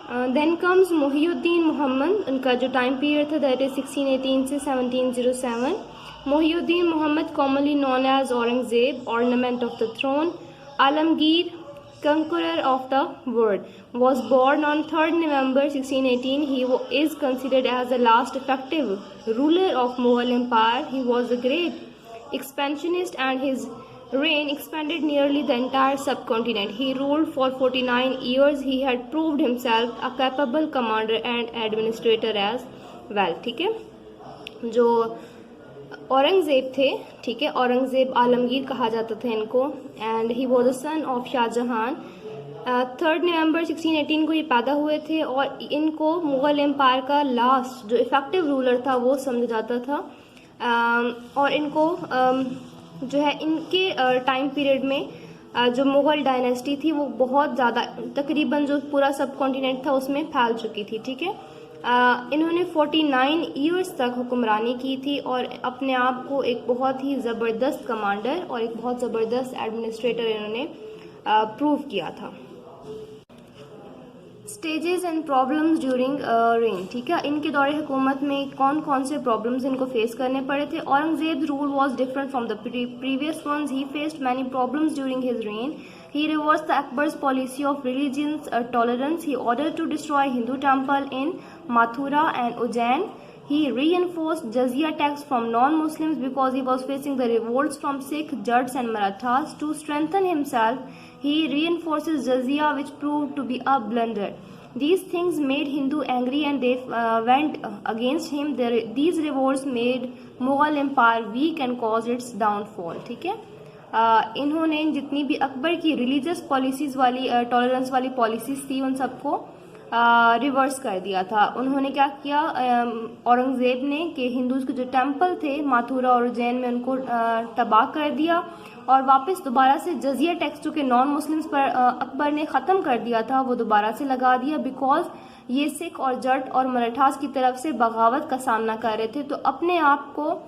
Then comes Mohiuddin Mohammad, उनका जो time period था दैट इज 1618 से 1707. Mohiuddin Mohammad, commonly known as Aurangzeb, ornament of the throne. Alamgir, conqueror of the world, was born on 3rd November 1618. He is considered as the last effective ruler of Mughal Empire. He was a great expansionist and his reign expanded nearly the entire subcontinent. He ruled for 49 years. He had proved himself a capable commander and administrator as well. ठीक है, जो औरंगज़ेब थे, ठीक है, औरंगज़ेब आलमगीर कहा जाता था इनको, and he was the son of Shahjahan. 3 नवंबर 1618 को ये पैदा हुए थे और इनको मुग़ल एम्पायर का लास्ट जो इफेक्टिव रूलर था वो समझा जाता था. और इनको जो है इनके टाइम पीरियड में जो मुग़ल डायनेस्टी थी वो बहुत ज़्यादा, तकरीबन जो पूरा सब कॉन्टिनेंट था उसमें फैल चुकी थी. ठीक है, इन्होंने 49 ईयर्स तक हुक्मरानी की थी और अपने आप को एक बहुत ही ज़बरदस्त कमांडर और एक बहुत ज़बरदस्त एडमिनिस्ट्रेटर इन्होंने प्रूव किया था. Stages and problems during rain. ठीक है, इनके दौरे हुकूमत में कौन कौन से प्रॉब्लम्स इनको फेस करने पड़े थे. Aurangzeb rule was different from the previous ones. He faced many problems during his reign. He reversed the Akbar's policy of religious tolerance. He ordered to destroy Hindu temple in Mathura and Ujjain. He reinforced jizya tax from non-Muslims because he was facing the revolts from Sikh, Jats and Marathas. To strengthen himself, he reinforces jizya, which proved to be a blunder. These things made Hindu angry and they went against him. These revolts made Mughal Empire weak and caused its downfall. ठीक है, इन्होंने जितनी भी अकबर की religious policies वाली tolerance वाली policies थी उन सबको रिवर्स कर दिया था. उन्होंने क्या किया, औरंगजेब ने, कि हिंदूज के जो टेम्पल थे माथुरा और उज्जैन में उनको तबाह कर दिया और वापस दोबारा से जजिया टैक्स जो कि नॉन मुस्लिम्स पर अकबर ने ख़त्म कर दिया था वो दोबारा से लगा दिया, बिकॉज ये सिख और जट और मराठास की तरफ से बगावत का सामना कर रहे थे. तो अपने आप को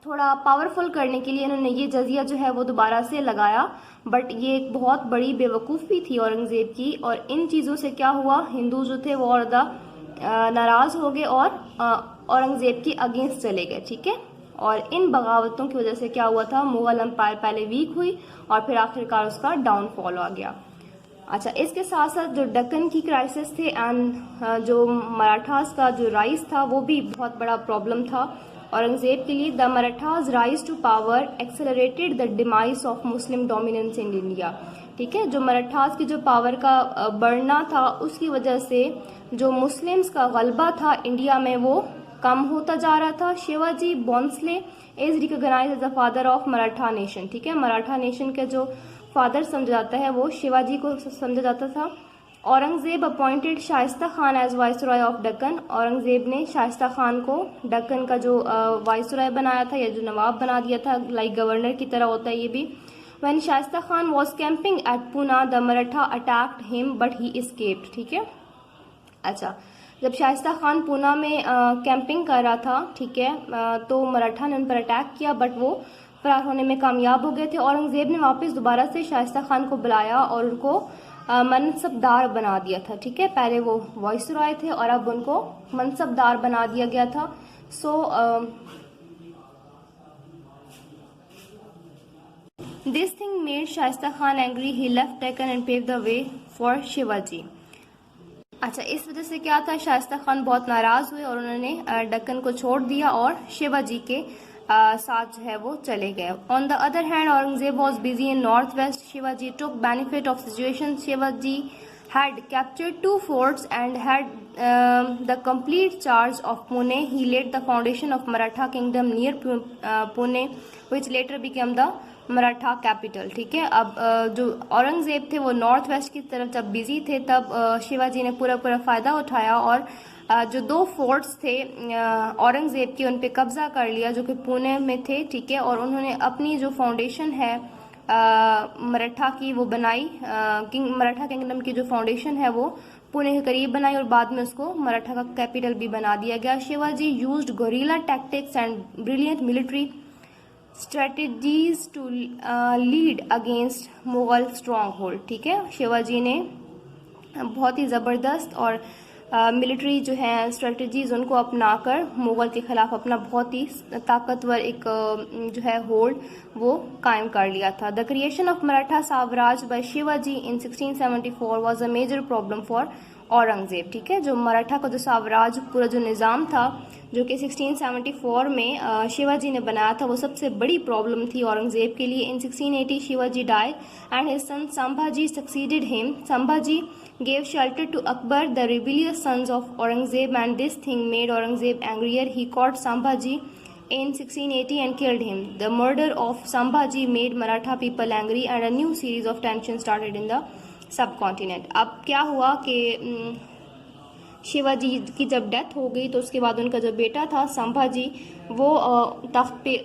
थोड़ा पावरफुल करने के लिए इन्होंने ये जजिया जो है वो दोबारा से लगाया. बट ये एक बहुत बड़ी बेवकूफ़ी थी औरंगज़ेब की और इन चीज़ों से क्या हुआ, हिंदू जो थे वो और ज़्यादा नाराज़ हो गए और औरंगज़ेब की अगेंस्ट चले गए. ठीक है, और इन बगावतों की वजह से क्या हुआ था, मुग़ल एम्पायर पहले वीक हुई और फिर आखिरकार उसका डाउनफॉल आ गया. अच्छा, इसके साथ साथ जो दक्कन की क्राइसिस थे एंड जो मराठास का जो राइज था वो भी बहुत बड़ा प्रॉब्लम था औरंगजेब के लिए. The Marathas rise to power accelerated the demise of Muslim dominance in India. ठीक है, जो मराठास की जो पावर का बढ़ना था उसकी वजह से जो मुस्लिम्स का गलबा था इंडिया में वो कम होता जा रहा था. Shivaji Bhonsle is recognised as the father of Maratha nation. ठीक है, मराठा नेशन का जो फादर समझा जाता है वो शिवाजी को समझा जाता था. Aurangzeb appointed Shaista Khan as viceroy of Deccan. Aurangzeb ने शाइस्ता खान को दक्कन का जो वाइसरॉय बनाया था या जो नवाब बना दिया था, लाइक गवर्नर की तरह होता है ये भी. When Shaista Khan was camping at Poona the Maratha attacked him but he escaped. ठीक है, अच्छा, जब शाइस्ता खान पूना में कैंपिंग कर रहा था, ठीक है, तो मराठा ने उन पर अटैक किया बट वो फरार होने में कामयाब हो गए थे. औरंगजेब ने वापस दोबारा से शाइस्ता खान को बुलाया और उनको मनसबदार बना दिया था. ठीक है, पहले वो वाइसरॉय थे और अब उनको मनसबदार बना दिया गया था. This thing made Shaista Khan angry. He left Deccan and pave the way for Shivaji. अच्छा, इस वजह से क्या था, शाइस्ता खान बहुत नाराज हुए और उन्होंने दक्कन को छोड़ दिया और शिवाजी के साथ जो है वो चले गए. On the other hand Aurangzeb was busy in north west. Shivaji took benefit of situation. Shivaji had captured 2 forts and had the complete charge of Pune. He laid the foundation of Maratha kingdom near Pune, which later became the Maratha capital. ठीक है, अब जो औरंगजेब थे वो north west की तरफ जब busy थे तब शिवाजी ने पूरा फ़ायदा उठाया और जो 2 फोर्ट्स थे औरंगजेब के उन पे कब्जा कर लिया जो कि पुणे में थे. ठीक है, और उन्होंने अपनी जो फाउंडेशन है मराठा की वो बनाई. मराठा किंगडम की जो फाउंडेशन है वो पुणे के करीब बनाई और बाद में उसको मराठा का कैपिटल भी बना दिया गया. Shivaji used guerrilla tactics and brilliant military strategies to lead against Mughal strong hold. ठीक है, शिवाजी ने बहुत ही ज़बरदस्त और मिलिट्री जो है स्ट्रेटजीज़ उनको अपनाकर मुग़ल के ख़िलाफ़ अपना बहुत ही ताकतवर एक जो है होल्ड वो कायम कर लिया था। द क्रिएशन ऑफ मराठा साम्राज्य by Shivaji in 1674 was a major problem for Aurangzeb. ठीक है, जो मराठा का जो साम्राज्य पूरा जो निज़ाम था जो कि 1674 में शिवाजी ने बनाया था, वो सबसे बड़ी प्रॉब्लम थी औरंगज़ेब के लिए। इन 1680 Shivaji died and his son Sambhaji succeeded him. Sambhaji gave shelter to Akbar, the rebellious sons of Aurangzeb, and this thing made Aurangzeb angrier. He caught Sambhaji in 1680 and killed him. The murder of Sambhaji made Maratha people angry and a new series of tensions started in the subcontinent. अब क्या हुआ कि शिवाजी की जब death हो गई तो उसके बाद उनका जो बेटा था संभाजी वो तख्त पे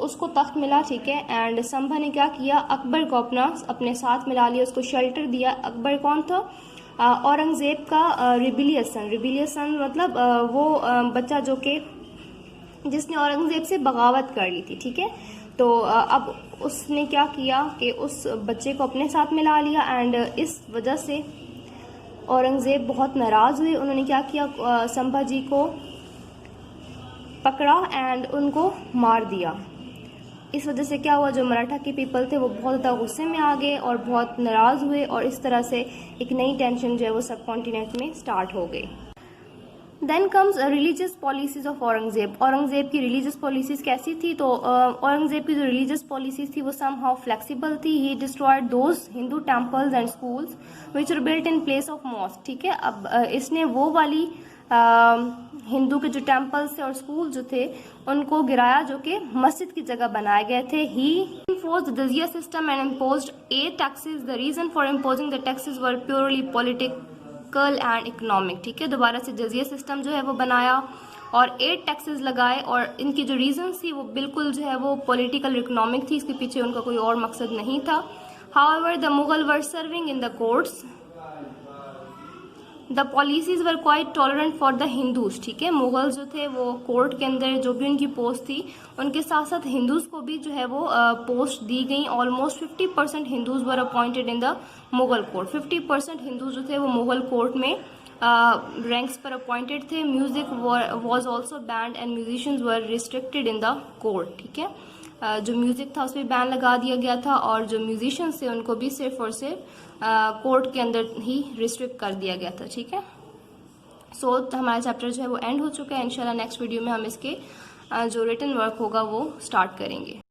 उसको तख्त मिला। ठीक है, एंड संभा ने क्या किया, अकबर को अपने साथ मिला लिया, उसको शेल्टर दिया। अकबर कौन था, औरंगज़ेब का रिबिलियस सन मतलब वो बच्चा जो कि जिसने औरंगज़ेब से बगावत कर ली थी। ठीक है, तो अब उसने क्या किया कि उस बच्चे को अपने साथ मिला लिया एंड इस वजह से औरंगज़ेब बहुत नाराज़ हुए। उन्होंने क्या किया, संभाजी को पकड़ा एंड उनको मार दिया। इस वजह से क्या हुआ, जो मराठा के पीपल थे वो बहुत ज़्यादा गुस्से में आ गए और बहुत नाराज़ हुए और इस तरह से एक नई टेंशन जो है वो सब कॉन्टिनेंट में स्टार्ट हो गई। Then comes religious policies of Aurangzeb. Aurangzeb की रिलीजियस पॉलिसीज़ कैसी थी, तो औरंगज़ेब की जो रिलीजियस पॉलिसीज़ थी वो समहाउ फ्लेक्सिबल थी। He destroyed those Hindu temples and schools which are built in place of mosque. ठीक है, अब इसने वो वाली हिंदू के जो टेम्पल्स थे और स्कूल जो थे उनको गिराया जो कि मस्जिद की जगह बनाए गए थे। ही enforced the jizya system and imposed 8 taxes. The reason for imposing the taxes were purely political and economic. ठीक है, दोबारा से जजिया सिस्टम जो है वो बनाया और 8 टैक्सेस लगाए और इनकी जो रीजंस थी वो बिल्कुल जो है वो पॉलिटिकल इकोनॉमिक थी, इसके पीछे उनका कोई और मकसद नहीं था। However, the Mughal were serving in the courts. The policies were quite tolerant for the Hindus. ठीक है, मुगल जो थे वो कोर्ट के अंदर जो भी उनकी पोस्ट थी उनके साथ साथ हिंदूज को भी जो है वो पोस्ट दी गई। Almost 50% Hindus were appointed in the Mughal court. 50% Hindus जो थे वो मुगल कोर्ट में रैंक्स पर अपॉइंटेड थे। Music was also band and musicians were restricted in the court. ठीक है, जो म्यूजिक था उस पर बैन लगा दिया गया था और जो म्यूजिशियंस थे उनको भी सिर्फ और सिर्फ कोर्ट के अंदर ही रिस्ट्रिक्ट कर दिया गया था। ठीक है, सो हमारा चैप्टर जो है वो एंड हो चुका है। इंशाल्लाह नेक्स्ट वीडियो में हम इसके जो रिटन वर्क होगा वो स्टार्ट करेंगे।